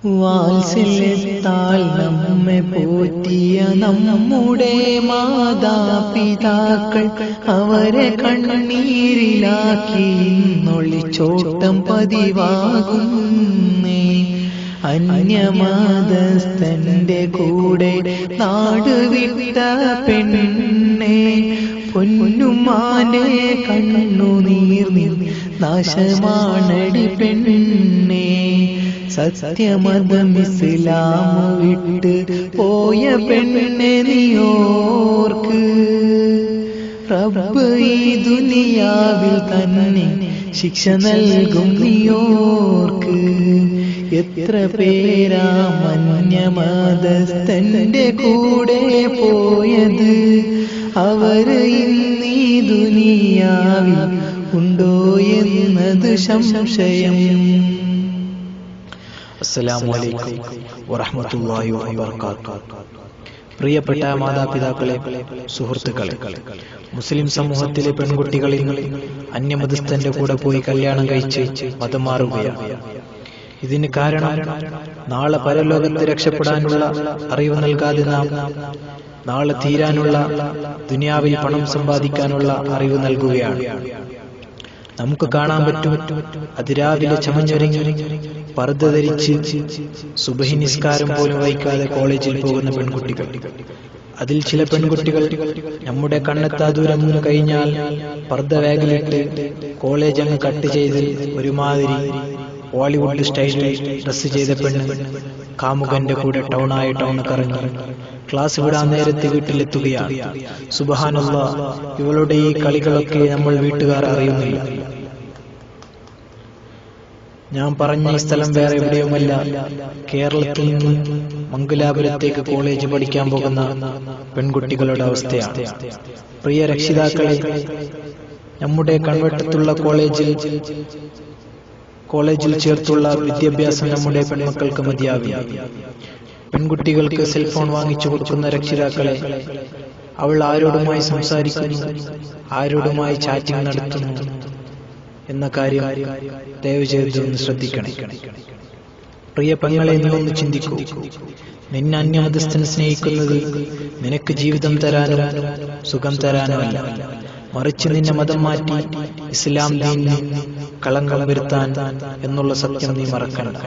വാത്സല്യത്താൽ നമ്മെ പോറ്റിയ നമ്മുടെ മാതാപിതാക്കൾ അവരെ കണ്ണീരിലാക്കി ഇന്നൊളിച്ചോട്ടം പതിവാകുന്നേ. അന്യമതസ്ഥന്റെ കൂടെ നാട് വിട്ട പെണ്ണെ, പൊന്നുമാനെ കണ്ണുനീർ നാശമാണടി പെണ്ണെ. സത്യമതം ഇസ്ലാം വിട്ട് പോയ പെണ്ണെ നീയോർക്ക്, റബ്ബ് ഈ ദുനിയാവിൽ തന്നെ ശിക്ഷ നൽകും നീയോർക്ക്. എത്ര പേരാ അന്യമതസ്ഥന്റെ കൂടെ പോയത്, അവര് ഇന്നീ ദുനിയാവിൽ ഉണ്ടോ എന്നത് സംശയം. അസ്സലാമു അലൈക്കും വറഹ്മത്തുള്ളാഹി വബറകാതുഹു. പ്രിയപ്പെട്ട മാതാപിതാക്കളെ, സുഹൃത്തുക്കളെ, മുസ്ലിം സമൂഹത്തിലെ പെൺകുട്ടികൾ ഇന്ന് അന്യമതസ്ഥന്റെ കൂടെ പോയി കല്യാണം കഴിച്ച് മതം മാറുകയാണ്. ഇതിന് കാരണം നാളെ പരലോകത്ത് രക്ഷപ്പെടാനുള്ള അറിവ് നൽകാതെ നാം നാളെ തീരാനുള്ള ദുനിയാവിൽ പണം സമ്പാദിക്കാനുള്ള അറിവ് നൽകുകയാണ്. നമുക്ക് കാണാൻ പറ്റും, അതിരാവിലെ ചമഞ്ഞൊരുങ്ങി പർദ്ദ ധരിച്ച് സുബഹി നിസ്കാരം പോലും വഹിക്കാതെ കോളേജിൽ പോകുന്ന പെൺകുട്ടികൾ. അതിൽ ചില പെൺകുട്ടികൾ നമ്മുടെ കണ്ണെത്താ ദൂരം കഴിഞ്ഞാൽ പർദ്ദ വേഗലിട്ട് കോളേജ് അങ്ങ് കട്ട് ചെയ്ത് ഒരുമാതിരി ബോളിവുഡ് സ്റ്റൈലിൽ ഡ്രസ് ചെയ്ത പെണ്ണ് കാമുകന്റെ കൂടെ ടൗണായി ടൗൺ കറങ്ങി ക്ലാസ് വിടാൻ നേരത്തെ വീട്ടിലെത്തുകയാണ്. സുബ്ഹാനല്ലാഹ്, ഇവളുടെ ഈ കളികളൊക്കെ നമ്മൾ വീട്ടുകാർ അറിയുന്നില്ല. ഞാൻ പറഞ്ഞ ഈ സ്ഥലം വേറെ എവിടെയുമല്ല, കേരളത്തിൽ നിന്നും മംഗലാപുരത്തേക്ക് കോളേജ് പഠിക്കാൻ പോകുന്ന പെൺകുട്ടികളുടെ അവസ്ഥയാണ്. പ്രിയ രക്ഷിതാക്കളെ, നമ്മുടെ കൺവട്ടത്തുള്ള കോളേജിൽ ചേർത്തുള്ള വിദ്യാഭ്യാസം നമ്മുടെ പെൺമക്കൾക്ക് മതിയാവില്ല. പെൺകുട്ടികൾക്ക് സെൽഫോൺ വാങ്ങിച്ചു കൊടുക്കുന്ന രക്ഷിതാക്കളെ, അവൾ ആരോടുമായി സംസാരിക്കുന്നു, ആരോടുമായി ചാറ്റിംഗ് നടത്തുന്നു എന്ന കാര്യം ദയവ് ചെയ്ത് ഒന്ന് ശ്രദ്ധിക്കണം. പ്രിയ പെങ്ങളെ, നീ ഒന്ന് ചിന്തിക്കൂ. നിന്നെ അന്യമതസ്ഥൻ സ്നേഹിക്കുന്നത് നിനക്ക് ജീവിതം തരാനോ സുഖം തരാനോ അല്ല, മറിച്ച് നിന്നെ മതം മാറ്റി ഇസ്ലാം ദീനിന് കളങ്കം വരുത്താൻ എന്നുള്ള സത്യം നീ മറക്കണം.